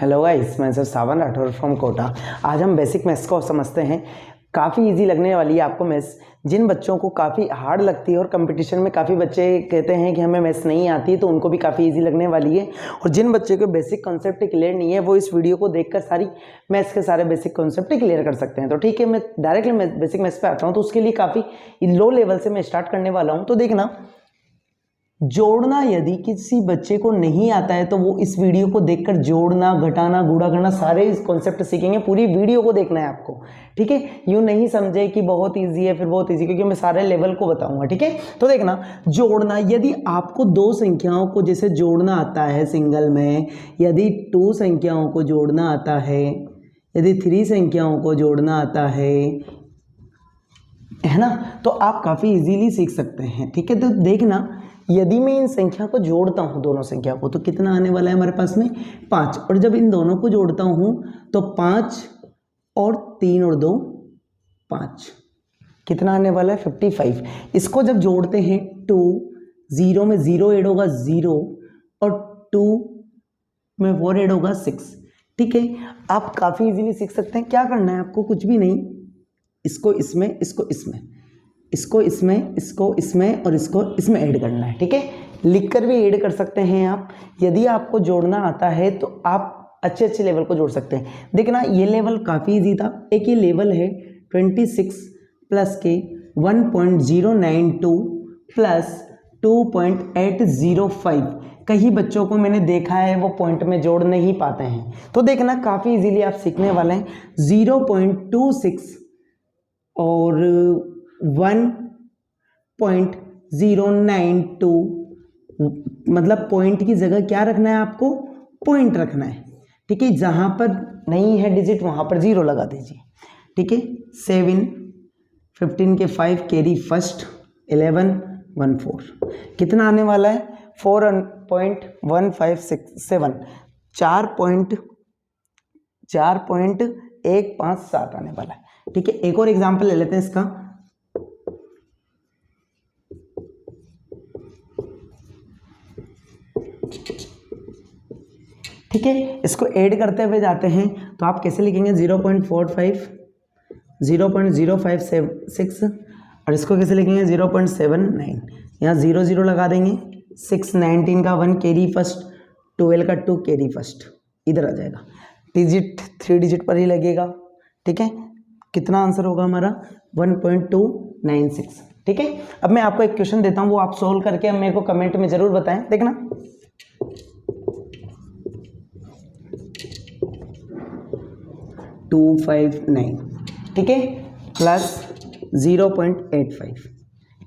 Hello guys, मैं sir Sawan Rathore from Kota. आज हम बेसिक मैथ्स को समझते हैं। काफ़ी इजी लगने वाली है आपको मैथ्स। जिन बच्चों को काफ़ी हार्ड लगती है और कंपटीशन में काफ़ी बच्चे कहते हैं कि हमें मैथ्स नहीं आती है, तो उनको भी काफ़ी इजी लगने वाली है। और जिन बच्चे को बेसिक कॉन्सेप्ट क्लियर नहीं है, वो इस वीडियो को देखकर सारी मैथ्स के सारे बेसिक कॉन्सेप्ट क्लियर कर सकते हैं। तो ठीक है, मैं डायरेक्टली बेसिक मैथ्स पे आता हूँ। तो उसके लिए काफ़ी लो लेवल से मैं स्टार्ट करने वाला हूँ। तो देखना, जोड़ना यदि किसी बच्चे को नहीं आता है तो वो इस वीडियो को देखकर जोड़ना, घटाना, गुणा करना सारे इस कॉन्सेप्ट सीखेंगे। पूरी वीडियो को देखना है आपको, ठीक है। यूँ नहीं समझे कि बहुत इजी है फिर बहुत इजी, क्योंकि मैं सारे लेवल को बताऊंगा, ठीक है। तो देखना, जोड़ना, यदि आपको दो संख्याओं को जैसे जोड़ना आता है सिंगल में, यदि 2 संख्याओं को जोड़ना आता है, यदि 3 संख्याओं को जोड़ना आता है ना, तो आप काफ़ी इजीली सीख सकते हैं, ठीक है। तो देखना, यदि मैं इन संख्या को जोड़ता हूं, दोनों संख्या को, तो कितना आने वाला है हमारे पास में 5। और जब इन दोनों को जोड़ता हूं तो 5 और 3 और 2 5, कितना आने वाला है 55। इसको जब जोड़ते हैं 2, 0 में 0 ऐड होगा 0, और 2 में 4 ऐड होगा 6, ठीक है। आप काफ़ी इजीली सीख सकते हैं। क्या करना है आपको, कुछ भी नहीं, इसको इसमें, इसको इसमें, इसको इसमें, इसको इसमें और इसको इसमें ऐड करना है, ठीक है। लिखकर भी ऐड कर सकते हैं आप। यदि आपको जोड़ना आता है तो आप अच्छे अच्छे लेवल को जोड़ सकते हैं। देखना, ये लेवल काफ़ी इजी था। एक ये लेवल है 26 प्लस के 1.092 प्लस 2.805। कई बच्चों को मैंने देखा है वो पॉइंट में जोड़ नहीं पाते हैं। तो देखना, काफ़ी इजीली आप सीखने वाले हैं। 0.26 और 1.092, मतलब पॉइंट की जगह क्या रखना है आपको, पॉइंट रखना है, ठीक है। जहां पर नहीं है डिजिट वहां पर 0 लगा दीजिए, ठीक है। 7, 15 के 5 कैरी फर्स्ट, 11, 14, कितना आने वाला है 4.157, 4.157 आने वाला है, ठीक है। एक और एग्जांपल ले लेते हैं इसका। ठीक है, इसको ऐड करते हुए जाते हैं तो आप कैसे लिखेंगे, 0.45, 0.056, और इसको कैसे लिखेंगे 0.79। यहाँ 0 0 लगा देंगे। 6, 19 का 1 कैरी फर्स्ट, 12 का 2 कैरी फर्स्ट, इधर आ जाएगा। डिजिट 3 डिजिट पर ही लगेगा, ठीक है। कितना आंसर होगा हमारा 1.296, ठीक है। अब मैं आपको एक क्वेश्चन देता हूँ, वो आप सोल्व करके अब मेरे को कमेंट में जरूर बताएं। देखना, 259, ठीक है, प्लस 0.85।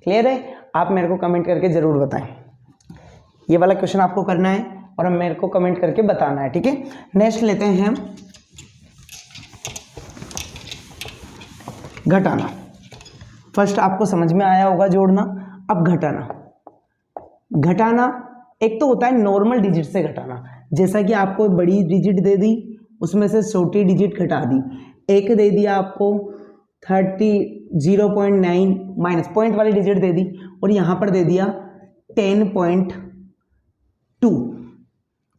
क्लियर है? आप मेरे को कमेंट करके जरूर बताएं। ये वाला क्वेश्चन आपको करना है और मेरे को कमेंट करके बताना है, ठीक है। नेक्स्ट लेते हैं हम घटाना। फर्स्ट आपको समझ में आया होगा जोड़ना। अब घटाना, घटाना एक तो होता है नॉर्मल डिजिट से घटाना। जैसा कि आपको बड़ी डिजिट दे दी, उसमें से छोटी डिजिट घटा दी। एक दे दिया आपको 0.9 माइनस पॉइंट वाली डिजिट दे दी, और यहाँ पर दे दिया 10.2,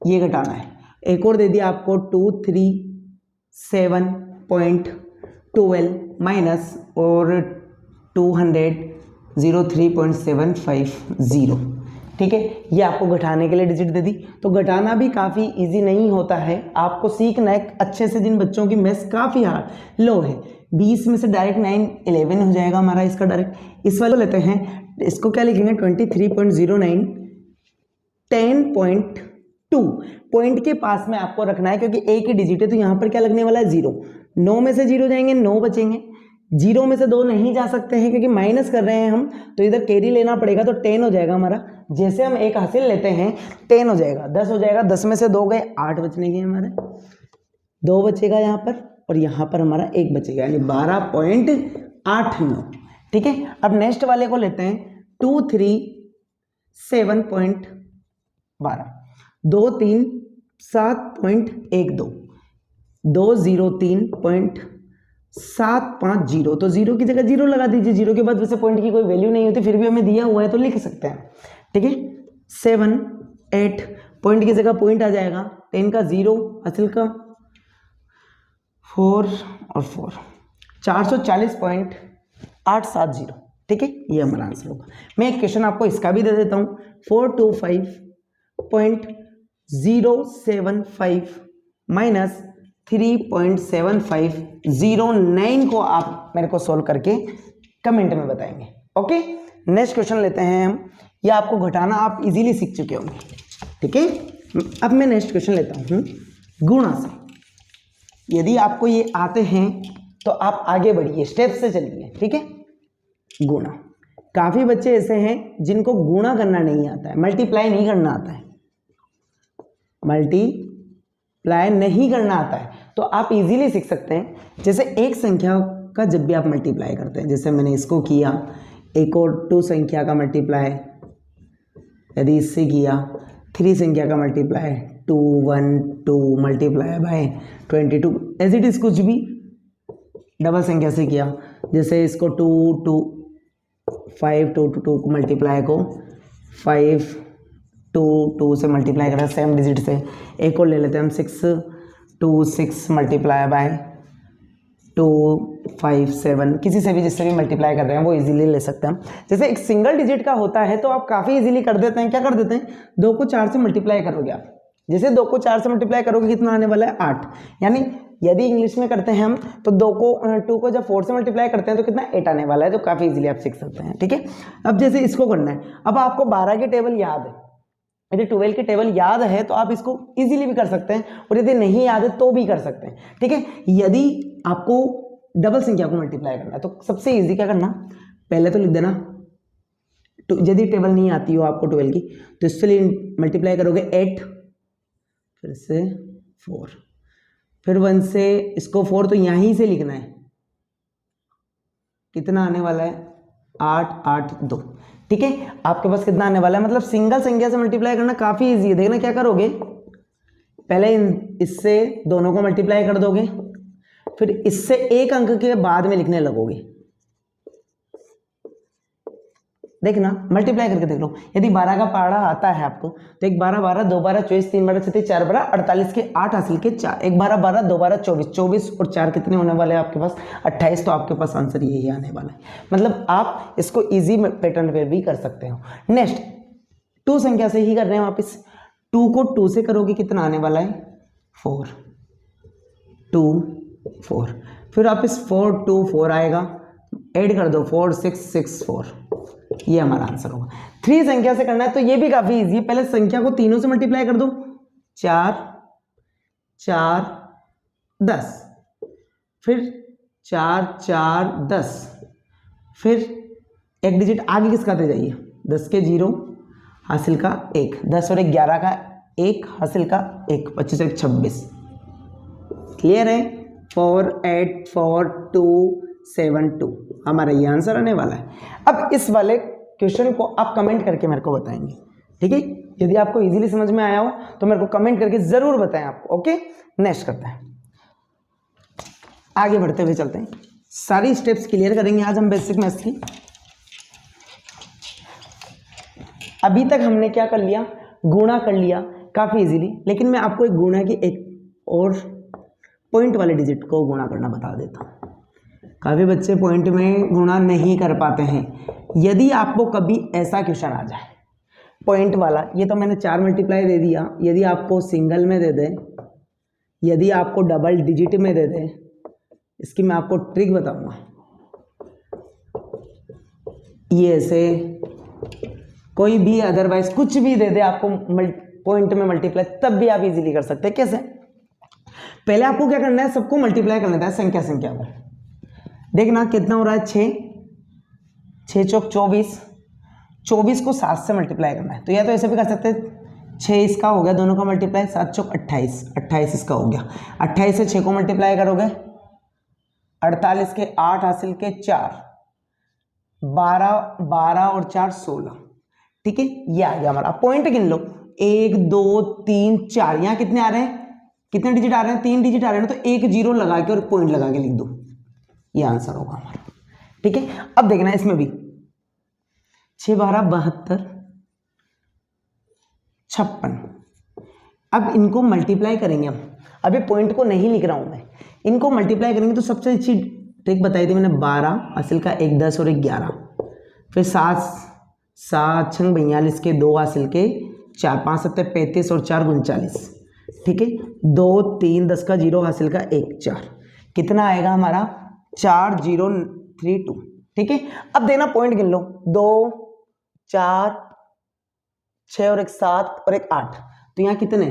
ये घटाना है। एक और दे दिया आपको 237.12 माइनस और 203.750, ठीक है। ये आपको घटाने के लिए डिजिट दे दी। तो घटाना भी काफ़ी इजी नहीं होता है, आपको सीखना है अच्छे से। जिन बच्चों की मैथ्स काफ़ी हार्ड लो है, 20 में से डायरेक्ट 9, 11 हो जाएगा हमारा इसका डायरेक्ट। इस वाले लेते हैं, इसको क्या लिखेंगे 23.09, 10.2। पॉइंट के पास में आपको रखना है, क्योंकि एक ही डिजिट है तो यहाँ पर क्या लगने वाला है 0। 9 में से 0 जाएंगे, 9 बचेंगे। 0 में से 2 नहीं जा सकते हैं क्योंकि माइनस कर रहे हैं हम, तो इधर कैरी लेना पड़ेगा, तो 10 हो जाएगा हमारा। जैसे हम एक हासिल लेते हैं 10 हो जाएगा, 10 हो जाएगा। 10 में से 2 गए, 8 बचने के हमारे, 2 बचेगा यहाँ पर, और यहाँ पर हमारा 1 बचेगा, यानी 12.89, ठीक है। अब नेक्स्ट वाले को लेते हैं 237.12, 237.12, 203.750। तो 0 की जगह 0 लगा दीजिए। 0 के बाद वैसे पॉइंट की कोई वैल्यू नहीं होती, फिर भी हमें दिया हुआ है तो लिख सकते हैं, ठीक है। 7, 8, पॉइंट की जगह पॉइंट आ जाएगा, 10 का 0, हासिल का 4 और 4, 440.870। ठीक है, ये हमारा आंसर होगा। मैं एक क्वेश्चन आपको इसका भी दे देता हूँ, 425.075 माइनस 3.7509 को आप मेरे को सोल्व करके कमेंट में बताएंगे। ओके, नेक्स्ट क्वेश्चन लेते हैं हम। ये आपको घटाना आप इजीली सीख चुके होंगे। ठीक है, अब मैं नेक्स्ट क्वेश्चन लेता हूँ गुणा से। यदि आपको ये आते हैं तो आप आगे बढ़िए, स्टेप से चलिए। ठीक है, गुणा। काफी बच्चे ऐसे हैं जिनको गुणा करना नहीं आता है, मल्टीप्लाई नहीं करना आता है, मल्टीप्लाई नहीं करना आता है, तो आप इजीली सीख सकते हैं। जैसे एक संख्या का जब भी आप मल्टीप्लाई करते हैं, जैसे मैंने इसको किया, एक और 2 संख्या का मल्टीप्लाई, यदि इससे किया 3 संख्या का multiply, 2 1 2 multiply by 22, as it is. कुछ भी डबल संख्या से किया, जैसे इसको 2 2 5 2 2 को मल्टीप्लाई को 5 2 2 से मल्टीप्लाई करें सेम डिजिट से। एक और ले लेते हैं हम 6 2 6 मल्टीप्लाई बाय 2 5 7, किसी से भी जिससे भी मल्टीप्लाई कर रहे हैं वो इजीली ले सकते हैं हम। जैसे एक सिंगल डिजिट का होता है तो आप काफ़ी इजीली कर देते हैं। क्या कर देते हैं, 2 को 4 से मल्टीप्लाई करोगे आप, जैसे 2 को 4 से मल्टीप्लाई करोगे कितना आने वाला है 8। यानी यदि इंग्लिश में करते हैं हम तो 2 को जब 4 से मल्टीप्लाई करते हैं तो कितना 8 आने वाला है। तो काफ़ी इजीली आप सीख सकते हैं। ठीक है, अब जैसे इसको करना है, अब आपको 12 की टेबल याद है, यदि 12 की टेबल याद है तो आप इसको इजीली भी कर सकते हैं, और यदि नहीं याद है तो भी कर सकते हैं। ठीक है, यदि आपको डबल संख्या को मल्टीप्लाई करना है तो सबसे इजी क्या करना, पहले तो लिख देना, यदि टेबल नहीं आती हो आपको 12 की तो इससे मल्टीप्लाई करोगे 8, फिर से 4, फिर 1 से इसको 4, तो यहीं से लिखना है, कितना आने वाला है 8 8 2। ठीक है, आपके पास कितना आने वाला है, मतलब सिंगल संख्या से मल्टीप्लाई करना काफी इजी है। देखना क्या करोगे, पहले इससे दोनों को मल्टीप्लाई कर दोगे, फिर इससे एक अंक के बाद में लिखने लगोगे। देखना, मल्टीप्लाई करके देख लो। यदि 12 का पहाड़ा आता है आपको तो 1 12 12 2 12 24 3 12 36 4 12 48 के 8 हासिल के 4, 1 12 12 2 12 24 24 और 4 कितने होने वाले हैं आपके पास 28। तो आपके पास आंसर यही आने वाला है। मतलब आप इसको इजी पैटर्न पे भी कर सकते हो। नेक्स्ट 2 संख्या से ही कर रहे हैं वापस, 2 को 2 से करोगे कितना आने वाला है 4 2 4, फिर वापस 4 2 4 आएगा, ऐड कर दो 4 6 6 4, ये हमारा आंसर होगा। 3 संख्या से करना है तो ये भी काफी इजी है। पहले संख्या को तीनों से मल्टीप्लाई कर दो, 4 4 10, फिर 4 4 10, फिर एक डिजिट आगे किसका आते जाइए, 10 के 0 हासिल का 1, 10 और 1 11 का 1 हासिल का 1, 25 1 26। क्लियर है, 4 8 4 2 7 2 हमारा ये आंसर आने वाला है। अब इस वाले क्वेश्चन को आप कमेंट करके मेरे को बताएंगे। ठीक है, यदि आपको इजीली समझ में आया हो तो मेरे को कमेंट करके जरूर बताएं आपको। ओके, नेक्स्ट करते हैं, आगे बढ़ते हुए चलते हैं, सारी स्टेप्स क्लियर करेंगे आज हम बेसिक मैथ्स की। अभी तक हमने क्या कर लिया, गुणा कर लिया काफी इजीली, लेकिन मैं आपको एक गुणा की एक और पॉइंट वाले डिजिट को गुणा करना बता देता हूँ। काफ़ी बच्चे पॉइंट में गुणा नहीं कर पाते हैं। यदि आपको कभी ऐसा क्वेश्चन आ जाए पॉइंट वाला, ये तो मैंने 4 मल्टीप्लाई दे दिया, यदि आपको सिंगल में दे दे, यदि आपको डबल डिजिट में दे दे, इसकी मैं आपको ट्रिक बताऊंगा। ये ऐसे कोई भी अदरवाइज कुछ भी दे दे आपको पॉइंट में मल्टीप्लाई, तब भी आप इजीली कर सकते हैं। कैसे, पहले आपको क्या करना है, सबको मल्टीप्लाई कर लेता है संख्या संख्या को। देखना कितना हो रहा है, 6 6 चौक 24, 24 को 7 से मल्टीप्लाई करना है। तो या तो ऐसे भी कर सकते हैं, 6 इसका हो गया दोनों का मल्टीप्लाई, 7 चौक 28, 28 इसका हो गया, 28 से 6 को मल्टीप्लाई करोगे 48 के 8 हासिल के 4, 12 12 और 4 16। ठीक है, ये आ गया हमारा। पॉइंट गिन लो, 1 2 3 4, यहाँ कितने आ रहे हैं, कितने डिजिट आ रहे हैं, 3 डिजिट आ रहे हैं, तो एक 0 लगा के और पॉइंट लगा के लिख दो, ये आंसर होगा हमारा। ठीक है, अब देखना इसमें भी 6 12 72 56। अब इनको मल्टीप्लाई करेंगे हम, अभी पॉइंट को नहीं लिख रहा हूँ मैं, इनको मल्टीप्लाई करेंगे तो सबसे अच्छी ट्रिक बताई थी मैंने, 12 हासिल का 1 10 और 1 11, फिर 7 7 छंग 42 के 2 हासिल के 4 5 7 35 और 4 39, ठीक है, 2 3 10 का 0 हासिल का 1 4, कितना आएगा हमारा 4032, ठीक है। अब देना पॉइंट गिन लो, 2 4 6 और 1 7 और 1 8, तो यहाँ कितने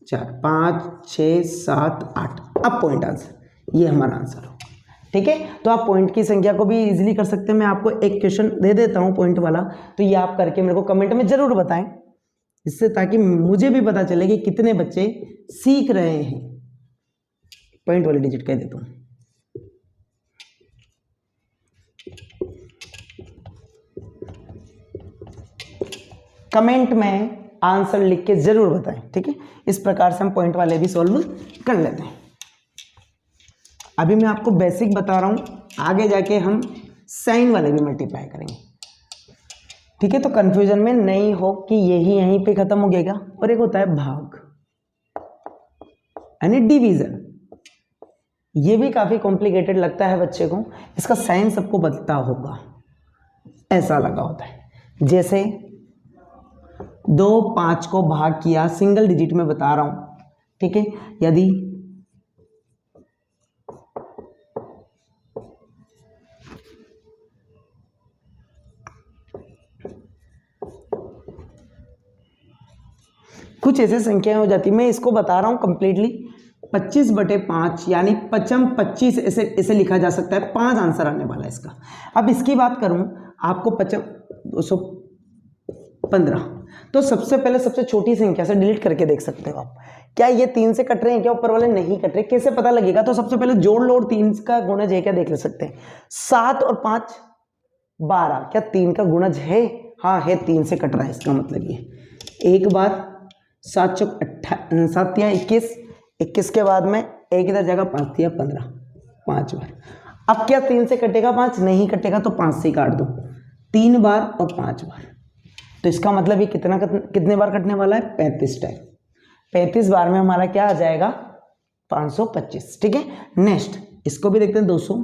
4 5 6 7 8, अब पॉइंट आंसर, ये हमारा आंसर हो, ठीक है। तो आप पॉइंट की संख्या को भी इजीली कर सकते हैं। मैं आपको एक क्वेश्चन दे देता हूँ पॉइंट वाला, तो ये आप करके मेरे को कमेंट में जरूर बताएं, इससे ताकि मुझे भी पता चले कि कितने बच्चे सीख रहे हैं। पॉइंट वाली डिजिट कह देता हूँ, कमेंट में आंसर लिख के जरूर बताएं, ठीक है। इस प्रकार से हम पॉइंट वाले भी सॉल्व कर लेते हैं। अभी मैं आपको बेसिक बता रहा हूं, आगे जाके हम साइन वाले भी मल्टीप्लाई करेंगे, ठीक है। तो कंफ्यूजन में नहीं हो कि यही यहीं पे खत्म हो गएगा। और एक होता है भाग यानी डिवीजन, ये भी काफी कॉम्प्लिकेटेड लगता है बच्चे को, इसका साइन सबको पता होगा, ऐसा लगा होता है। जैसे 2 5 को भाग किया, सिंगल डिजिट में बता रहा हूं, ठीक है। यदि कुछ ऐसे संख्याएं हो जाती, मैं इसको बता रहा हूं कंप्लीटली, 25/5 यानी 25 ऐसे लिखा जा सकता है, 5 आंसर आने वाला है इसका। अब इसकी बात करूं आपको 215, तो सबसे पहले सबसे छोटी संख्या से डिलीट करके देख सकते हो आप, क्या ये 3 से कट रहे हैं, क्या ऊपर वाले नहीं कट रहे, कैसे पता लगेगा। तो सबसे पहले जोड़ लो और 3 का गुणज है क्या देख ले सकते हैं। 7 और 5 12, क्या 3 का गुणज है, हाँ है, 3 से कट रहा है, इसका मतलब ये एक बार 7 चौक 7 या 21, 21 के बाद में एक इधर जाएगा, 5 या 15, 5 बार। अब क्या 3 से कटेगा 5, नहीं कटेगा, तो 5 से काट दो, 3 बार और 5 बार, तो इसका मतलब ये कितने बार कटने वाला है, 35 टाइम। 35 बार में हमारा क्या आ जाएगा, 525, ठीक है। नेक्स्ट इसको भी देखते हैं, 200,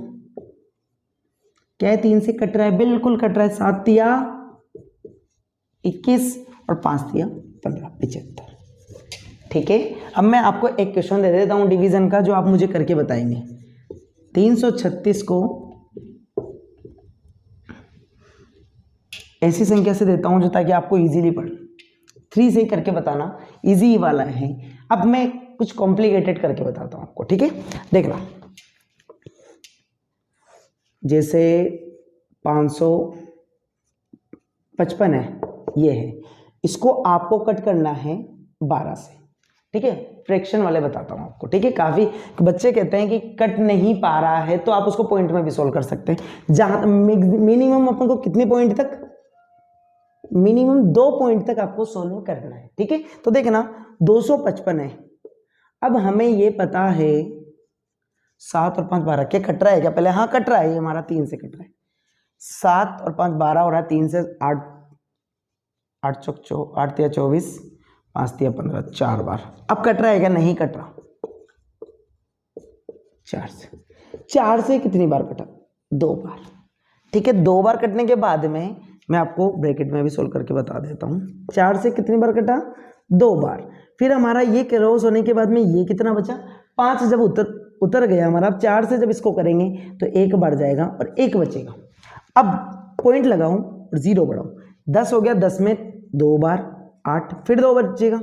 क्या है 3 से कट रहा है, बिल्कुल कट रहा है, 7 या 21 और 5 या 15, 75, ठीक है। अब मैं आपको एक क्वेश्चन दे देता हूं डिवीजन का, जो आप मुझे करके बताएंगे। 336 को ऐसी संख्या से देता हूं जो ताकि आपको इजीली पढ़, 3 से करके बताना, इजी वाला है। अब मैं कुछ कॉम्प्लिकेटेड करके बताता हूं आपको, ठीक है। देखना, जैसे 555 है, ये है, इसको आपको कट करना है 12 से, ठीक है। फ्रैक्शन वाले बताता हूं आपको, ठीक है। काफी बच्चे कहते हैं कि कट नहीं पा रहा है, तो आप उसको पॉइंट में भी सोल्व कर सकते हैं। जहां मिनिमम अपन को कितने पॉइंट तक, मिनिमम 2 पॉइंट तक आपको सोल्व करना है, ठीक है। तो देखना 255 है, अब हमें ये पता है 7 और 5 12, क्या कट रहा है क्या पहले, हाँ कट रहा है, ये हमारा 3 से कट रहा है, 7 और 5 12 हो रहा है, 3 से 8 8 चौक 8 या 24, 5 या 15, 4 बार। अब कट रहा है क्या, नहीं कट रहा, 4 से कितनी बार कटा, 2 बार, ठीक है। 2 बार कटने के बाद में मैं आपको ब्रैकेट में भी सोल्व करके बता देता हूँ, 4 से कितनी बार कटा, 2 बार। फिर हमारा ये क्रॉस होने के बाद में ये कितना बचा, 5 जब उतर गया हमारा। अब 4 से जब इसको करेंगे तो 1 बढ़ जाएगा और 1 बचेगा। अब पॉइंट लगाऊं और 0 बढ़ाऊं, 10 हो गया, 10 में 2 बार 8, फिर 2 बचेगा,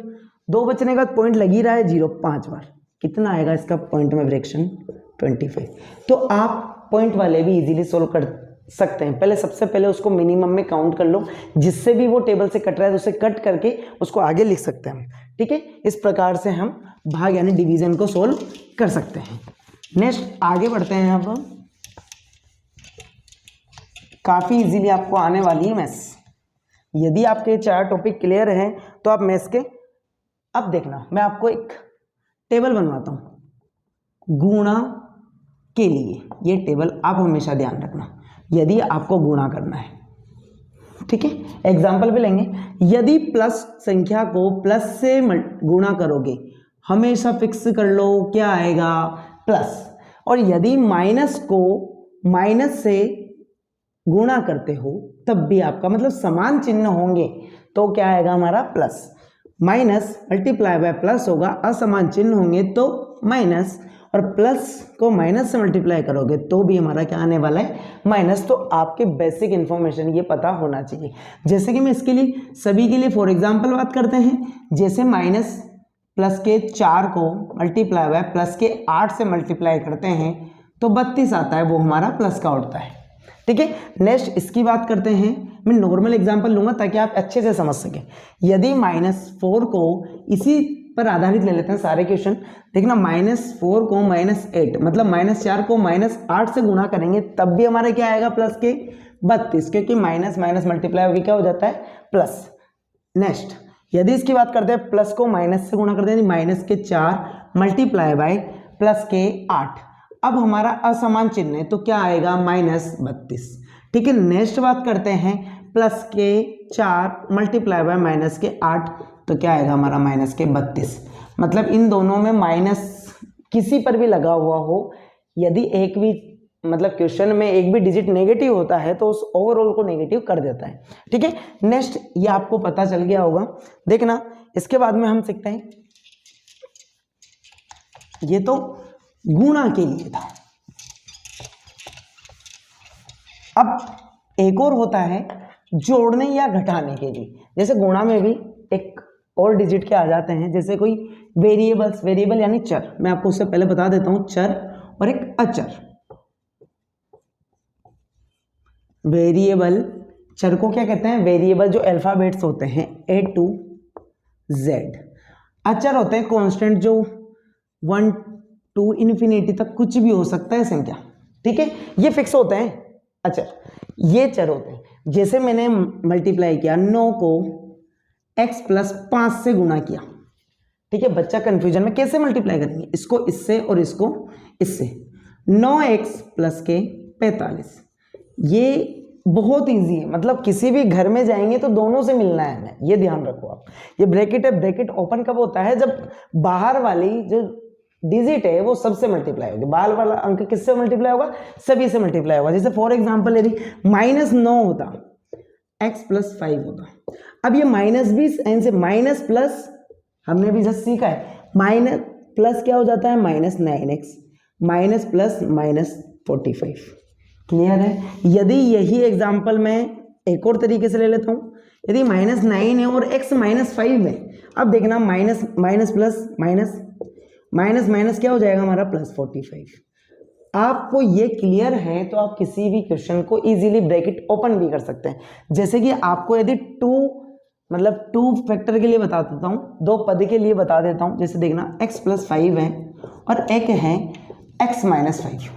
2 बचने का पॉइंट लग ही रहा है 0, 5 बार, कितना आएगा इसका पॉइंट में फ्रैक्शन, 25। तो आप पॉइंट वाले भी इजीली सोल्व कर सकते हैं। पहले सबसे पहले उसको मिनिमम में काउंट कर लो, जिससे भी वो टेबल से कट रहा है तो उसे कट करके उसको आगे लिख सकते हैं, ठीक है। इस प्रकार से हम भाग यानी डिवीजन को सोल्व कर सकते हैं। नेक्स्ट आगे बढ़ते हैं। अब काफी इजीली आपको आने वाली है मैथ्स। यदि आपके 4 टॉपिक क्लियर हैं तो आप मैथ्स के, अब देखना मैं आपको एक टेबल बनवाता हूं गुणा के लिए। ये टेबल आप हमेशा ध्यान रखना, यदि आपको गुणा करना है ठीक है, एग्जाम्पल भी लेंगे। यदि प्लस संख्या को प्लस से गुणा करोगे, हमेशा फिक्स कर लो क्या आएगा, प्लस। और यदि माइनस को माइनस से गुणा करते हो तब भी आपका मतलब समान चिन्ह होंगे तो क्या आएगा हमारा, plus. Minus multiply by plus होगा, असमान चिन्ह होंगे तो माइनस, और प्लस को माइनस से मल्टीप्लाई करोगे तो भी हमारा क्या आने वाला है, माइनस। तो आपके बेसिक इन्फॉर्मेशन ये पता होना चाहिए। जैसे कि मैं इसके लिए सभी के लिए फॉर एग्जांपल बात करते हैं, जैसे माइनस प्लस के 4 को मल्टीप्लाई बाय प्लस के 8 से मल्टीप्लाई करते हैं तो 32 आता है, वो हमारा प्लस का उठता है। ठीक है, नेक्स्ट इसकी बात करते हैं। मैं नॉर्मल एग्जांपल लूंगा ताकि आप अच्छे से समझ सकें। यदि -4 को इसी पर आधारित ले लेते हैं सारे क्वेश्चन, देखना -4 को -8 मतलब -4 को -8 से गुणा करेंगे तब भी हमारा क्या आएगा, प्लस के 32, क्योंकि माइनस माइनस मल्टीप्लाई होकर क्या हो जाता है, प्लस। नेक्स्ट यदि इसकी बात करते हैं, प्लस को माइनस से गुणा करते हैं, माइनस के 4 मल्टीप्लाई बाय प्लस के 8, अब हमारा असमान चिन्ह है तो क्या आएगा, -32। ठीक है, नेक्स्ट बात करते हैं, प्लस के 4 मल्टीप्लाई बाय माइनस के 8 तो क्या आएगा हमारा, -32। मतलब इन दोनों में माइनस किसी पर भी लगा हुआ हो, यदि एक भी मतलब क्वेश्चन में एक भी डिजिट नेगेटिव होता है तो उस ओवरऑल को नेगेटिव कर देता है। ठीक है, नेक्स्ट ये आपको पता चल गया होगा। देखना इसके बाद में हम सीखते हैं, ये तो गुणा के लिए था। अब एक और होता है जोड़ने या घटाने के लिए। जैसे गुणा में भी एक और डिजिट के आ जाते हैं, जैसे कोई वेरिएबल्स, वेरिएबल यानी चर, मैं आपको उससे पहले बता देता हूं, चर और एक अचर। वेरिएबल, चर को क्या कहते हैं, वेरिएबल जो अल्फाबेट्स होते हैं A to Z। अचर होते हैं कांस्टेंट जो 1 to इन्फिनिटी तक कुछ भी हो सकता है संख्या। ठीक है, ये फिक्स होते हैं अचर। ये चर होते हैं, जैसे मैंने मल्टीप्लाई किया 9 को x + 5 से गुणा किया। ठीक है, बच्चा कंफ्यूजन में कैसे मल्टीप्लाई करेंगे, इसको इससे और इसको इससे, 9x + के 45। ये बहुत इजी है, मतलब किसी भी घर में जाएंगे तो दोनों से मिलना है हमें, ये ध्यान रखो आप। ये ब्रैकेट है, ब्रैकेट ओपन कब होता है, जब बाहर वाली जो डिजिट है वो सबसे मल्टीप्लाई होगी, बाहर वाला अंक किससे मल्टीप्लाई होगा, सभी से मल्टीप्लाई होगा। जैसे फॉर एग्जांपल यदि -9 होता, x + 5 होता। अब ये माइनस भी साइन से, माइनस प्लस हमने भी जस्ट सीखा है, माइनस प्लस क्या हो जाता है, -9x, माइनस प्लस -45। क्लियर है। यदि यही एग्जांपल मैं एक और तरीके से ले लेता हूं, यदि -9 है और x -5 है, अब देखना minus minus plus minus minus minus क्या हो जाएगा हमारा, +45। आपको ये क्लियर है तो आप किसी भी क्वेश्चन को इजीली ब्रैकेट ओपन भी कर सकते हैं। जैसे कि आपको यदि 2 फैक्टर के लिए बता देता हूँ, 2 पद के लिए बता देता हूँ। जैसे देखना x + 5 है और एक है x - 5।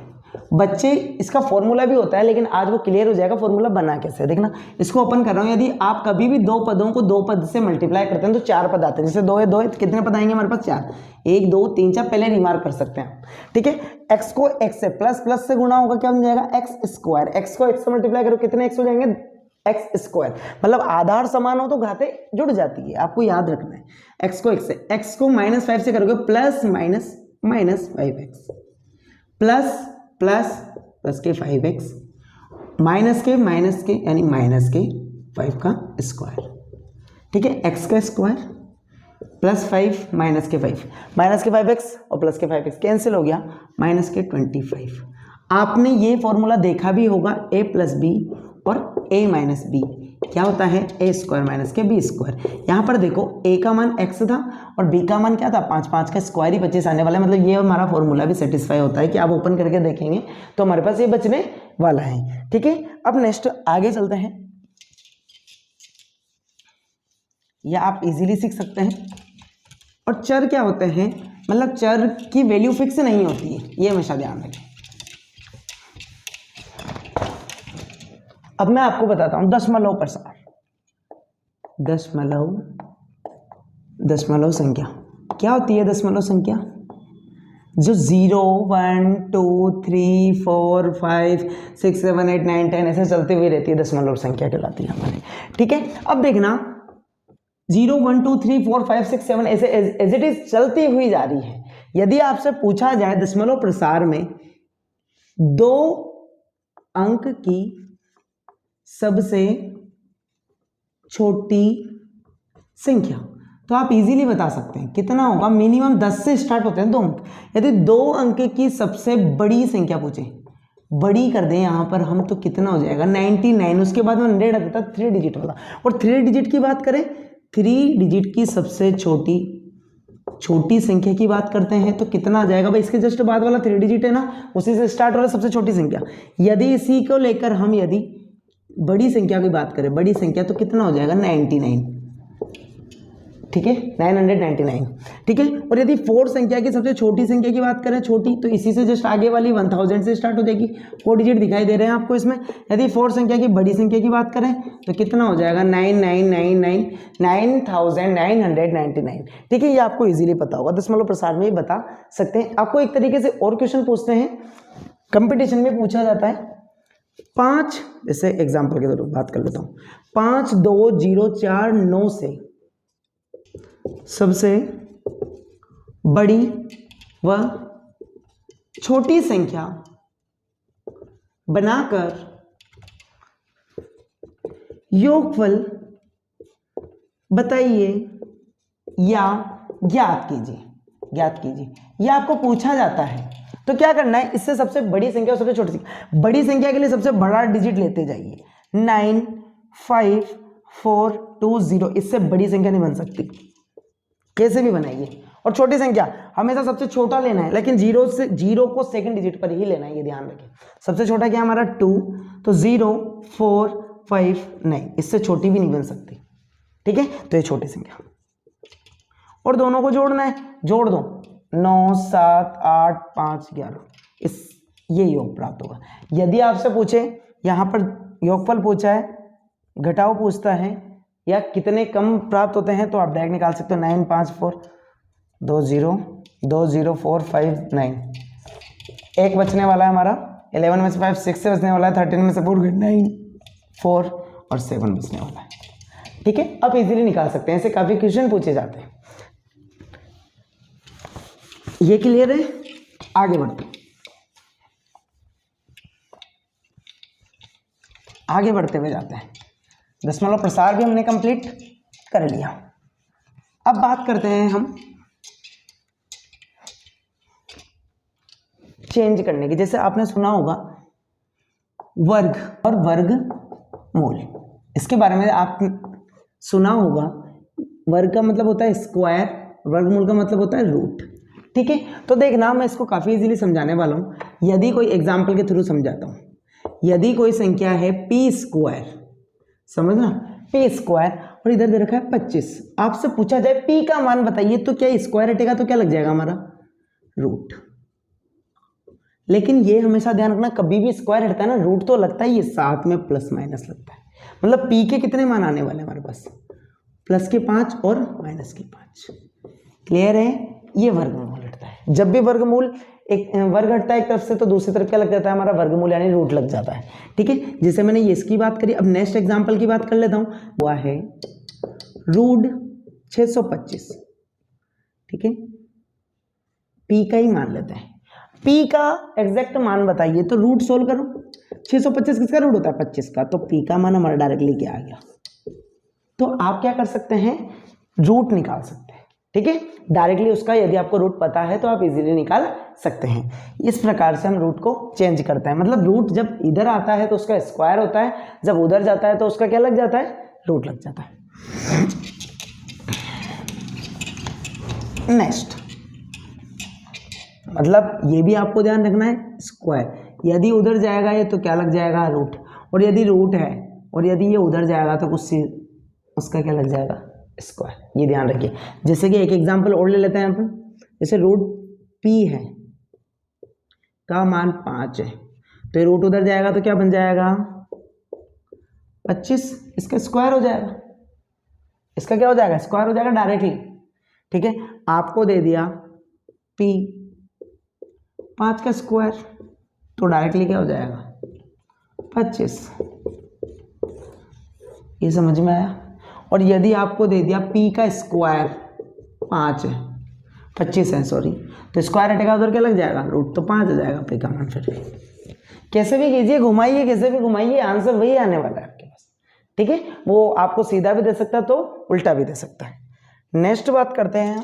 बच्चे इसका फॉर्मूला भी होता है, लेकिन आज वो क्लियर हो जाएगा फॉर्मूला बना कैसे। देखना इसको ओपन कर रहा हूँ, यदि आप कभी भी 2 पदों को 2 पद से मल्टीप्लाई करते हैं तो 4 पद आते हैं। जैसे 2 है 2 है, कितने पद आएंगे हमारे पास, 4। 1 2 3 4 पहले रिमार्क कर सकते हैं। ठीक है, x को x से प्लस से गुणा होगा, क्या बन जाएगा, x²। x को x से मल्टीप्लाई करो, कितने x हो जाएंगे, x²। मतलब आधार समान हो तो घाते जुड़ जाती है, आपको याद रखना है। x को x से, x को -5 से करोगे प्लस माइनस -5x, प्लस के 5x, माइनस के यानी -5 का स्क्वायर। ठीक है, x का स्क्वायर +5 -5 -5x और +5x कैंसिल हो गया, -25। आपने ये फॉर्मूला देखा भी होगा, a + b और a - b क्या होता है, a² - के b²। यहाँ पर देखो a का मान x था और b का मान क्या था, 5 का स्क्वायर ही 25 आने वाला है। मतलब ये हमारा फॉर्मूला भी सेटिस्फाई होता है कि आप ओपन करके देखेंगे तो हमारे पास ये बचने वाला है। ठीक है, अब नेक्स्ट आगे चलते हैं, या आप इजीली सीख सकते हैं। और चर क्या होते हैं, मतलब चर की वैल्यू फिक्स नहीं होती है, ये हमेशा ध्यान रखें। अब मैं आपको बताता हूं दशमलव प्रसार, दशमलव संख्या क्या होती है। दशमलव संख्या जो 0 1 2 3 4 5 6 7 8 9 10 ऐसे चलते हुए रहती है, दशमलव संख्या कहलाती है हमारी। ठीक है, अब देखना 0 1 2 3 4 5 6 7 ऐसे एज इट इज चलती हुई जा रही है। यदि आपसे पूछा जाए दशमलव प्रसार में 2 अंक की सबसे छोटी संख्या, तो आप इजीली बता सकते हैं कितना होगा। मिनिमम 10 से स्टार्ट होते हैं 2 अंक। यदि 2 अंक की सबसे बड़ी संख्या पूछे, बड़ी कर दें यहां पर हम, तो कितना हो जाएगा 99। उसके बाद में 100 आता है 3 डिजिट वाला। और 3 डिजिट की बात करें, 3 डिजिट की सबसे छोटी संख्या की बात करते हैं तो कितना आ जाएगा भाई, इसके जस्ट बाद वाला 3 डिजिट है ना, उसी से स्टार्ट हो रहा है सबसे छोटी संख्या। यदि इसी को लेकर हम यदि बड़ी संख्या की बात करें, बड़ी संख्या, तो कितना हो जाएगा 99। ठीक है, 999। ठीक है, और यदि 4 संख्या की सबसे छोटी संख्या की बात करें, छोटी, तो इसी से जस्ट आगे वाली 1000 से स्टार्ट हो जाएगी। 4 डिजिट दिखाई दे रहे हैं आपको इसमें। यदि 4 संख्या की बड़ी संख्या की बात करें तो कितना हो जाएगा 9999। ठीक है, ये आपको इजीली पता होगा, दशमलव प्रसार में ही बता सकते हैं। आपको एक तरीके से और क्वेश्चन पूछते हैं, कंपटीशन में पूछा जाता है 5, जैसे एग्जाम्पल के थ्रू बात कर लेता हूँ, 5 2 0 4 9 से सबसे बड़ी व छोटी संख्या बनाकर योगफल बताइए या ज्ञात कीजिए। यह आपको पूछा जाता है, तो क्या करना है, इससे सबसे बड़ी संख्या और सबसे छोटी संख्या, बड़ी संख्या के लिए सबसे बड़ा डिजिट लेते जाइए। 9 5 4 2 0, इससे बड़ी संख्या नहीं बन सकती, कैसे भी बनाइए। और छोटी संख्या हमेशा सबसे छोटा लेना है, लेकिन 0 को सेकंड डिजिट पर ही लेना है, ये ध्यान रखें। सबसे छोटा क्या हमारा 2, तो 0 4 5 9, इससे छोटी भी नहीं बन सकती। ठीक है, तो ये छोटी संख्या। और दोनों को जोड़ना है, जोड़ दो, 9 7 8 5 11, ये योग प्राप्त होगा। यदि आपसे पूछे, यहाँ पर योगफल पूछा है, घटाओ पूछता है, या कितने कम प्राप्त होते हैं, तो आप डायरेक्ट निकाल सकते हो। 9 5 4 2 0 2 0 4 5 9, एक बचने वाला है हमारा, 11 में से 5 6 से बचने वाला है, 13 में से 4 9 4 और 7 बचने वाला है। ठीक है, आप इजीली निकाल सकते हैं, ऐसे काफी क्वेश्चन पूछे जाते हैं। ये क्लियर है, आगे बढ़ते हुए जाते हैं। दशमलव प्रसार भी हमने कंप्लीट कर लिया। अब बात करते हैं हम चेंज करने की। जैसे आपने सुना होगा वर्ग और वर्गमूल, इसके बारे में आप सुना होगा। वर्ग का मतलब होता है स्क्वायर, वर्गमूल का मतलब होता है रूट। ठीक है, तो देखना मैं इसको काफी इजीली समझाने वाला हूं। यदि कोई एग्जाम्पल के थ्रू समझाता हूं, यदि कोई संख्या है p स्क्वायर, समझना, p स्क्वायर, और इधर दे रखा है 25, आपसे पूछा जाए p का मान बताइए, तो क्या स्क्वायर हटेगा तो क्या लग जाएगा हमारा रूट। लेकिन ये हमेशा ध्यान रखना, कभी भी स्क्वायर हटता है ना, रूट तो लगता है, ये साथ में प्लस माइनस लगता है। मतलब p के कितने मान आने वाले हमारे पास, प्लस के 5 और माइनस के 5। क्लियर है, ये वर्गमूल हटता है। जब भी वर्गमूल एक वर्ग हटता है एक तरफ से, तो दूसरी तरफ क्या लग जाता है हमारा वर्गमूल, यानी रूट लग जाता है। ठीक है, जैसे मैंने ये इसकी बात करी, अब नेक्स्ट एग्जांपल की बात कर लेता हूं। हुआ है रूट 625। ठीक है, p का ही मान लेते हैं, p का एग्जैक्ट मान बताइए, तो रूट सोल्व करो। 625 किसका रूट होता है 25 का, तो p का मान हमारा डायरेक्टली क्या आ गया। तो आप क्या कर सकते हैं, रूट निकाल सकते हैं। ठीक है, डायरेक्टली उसका यदि आपको रूट पता है तो आप इजीली निकाल सकते हैं। इस प्रकार से हम रूट को चेंज करते हैं। मतलब रूट जब इधर आता है तो उसका स्क्वायर होता है, जब उधर जाता है तो उसका क्या लग जाता है, रूट लग जाता है। नेक्स्ट, मतलब ये भी आपको ध्यान रखना है, स्क्वायर यदि उधर जाएगा ये तो क्या लग जाएगा, रूट। और यदि रूट है और यदि ये उधर जाएगा तो उसका क्या लग जाएगा, स्क्वायर। ये ध्यान रखिए। जैसे कि एक एग्जांपल और ले लेते हैं अपन, जैसे रूट p है का मान 5 है, तो ये रूट उधर जाएगा तो क्या बन जाएगा 25, इसका स्क्वायर हो जाएगा। इसका क्या हो जाएगा, स्क्वायर हो जाएगा डायरेक्टली। ठीक है, आपको दे दिया p 5 का स्क्वायर, तो डायरेक्टली क्या हो जाएगा 25। ये समझ में आया। और यदि आपको दे दिया p का स्क्वायर 5 है, 25 है सॉरी, तो स्क्वायर हटेगा उधर क्या लग जाएगा, रूट तो 5 आ जाएगा p का मान। फिर कैसे भी कीजिए, घुमाइए, कैसे भी घुमाइए, आंसर वही आने वाला है आपके पास। ठीक है, वो आपको सीधा भी दे सकता है तो उल्टा भी दे सकता है। नेक्स्ट बात करते हैं,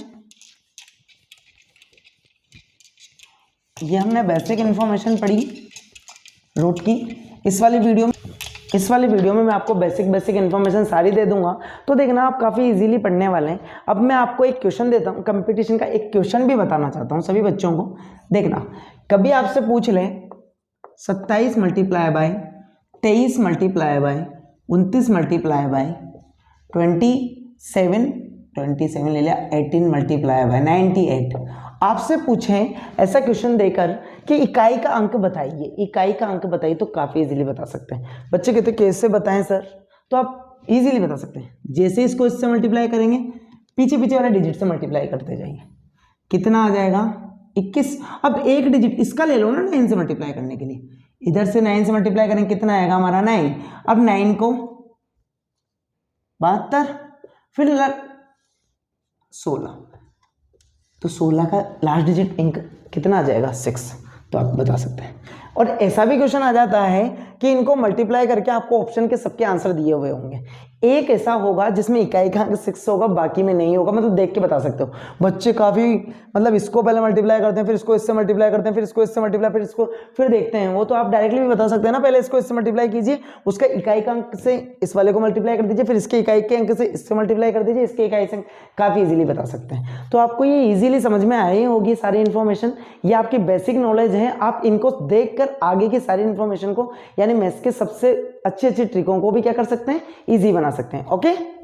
ये हमने बेसिक इन्फॉर्मेशन पढ़ी रूट की। इस वाली वीडियो में मैं आपको बेसिक इन्फॉर्मेशन सारी दे दूंगा, तो देखना आप काफ़ी इजीली पढ़ने वाले हैं। अब मैं आपको एक क्वेश्चन देता हूँ, कंपटीशन का एक क्वेश्चन भी बताना चाहता हूँ सभी बच्चों को। देखना, कभी आपसे पूछ लें 27 multiply by 23 multiply by 29 multiply by 27 ले लिया, 18 मल्टीप्लाई बाय 98, आपसे पूछें ऐसा क्वेश्चन देकर कि इकाई का अंक बताइए, इकाई का अंक बताइए, तो काफ़ी इजीली बता सकते हैं। बच्चे कहते हैं कैसे बताएं सर, तो आप इजीली बता सकते हैं। जैसे इसको इससे मल्टीप्लाई करेंगे, पीछे वाले डिजिट से मल्टीप्लाई करते जाइए, कितना आ जाएगा 21। अब एक डिजिट इसका ले लो ना 9 से मल्टीप्लाई करने के लिए, इधर से 9 से मल्टीप्लाई करेंगे, कितना आएगा हमारा 9। अब 9 को 72, फिर 16, तो 16 का लास्ट डिजिट अंक कितना आ जाएगा 6, तो आप बता सकते हैं। और ऐसा भी क्वेश्चन आ जाता है कि इनको मल्टीप्लाई करके आपको ऑप्शन के सबके आंसर दिए हुए होंगे, एक ऐसा होगा जिसमें इकाई का अंक 6 होगा, बाकी में नहीं होगा, मतलब देख के बता सकते हो। बच्चे काफ़ी मतलब इसको पहले मल्टीप्लाई करते हैं, फिर इसको इससे मल्टीप्लाई करते हैं, फिर इसको इससे मल्टीप्लाई, फिर इसको फिर देखते हैं, वो तो आप डायरेक्टली भी बता सकते हैं ना। पहले इसको इससे मल्टीप्लाई कीजिए, उसका इकाई का अंक से इस वाले को मल्टीप्लाई कर दीजिए, फिर इसके इकाई के अंक से इससे मल्टीप्लाई कर दीजिए, इसके इकाई से, काफ़ी इजीली बता सकते हैं। तो आपको ये इजीली समझ में आई होगी सारी इन्फॉर्मेशन, ये आपकी बेसिक नॉलेज है। आप इनको देखकर आगे की सारी इन्फॉर्मेशन को, यानी मैथ्स के सबसे अच्छे ट्रिकों को भी क्या कर सकते हैं, ईजी बना सकते हैं। ओके।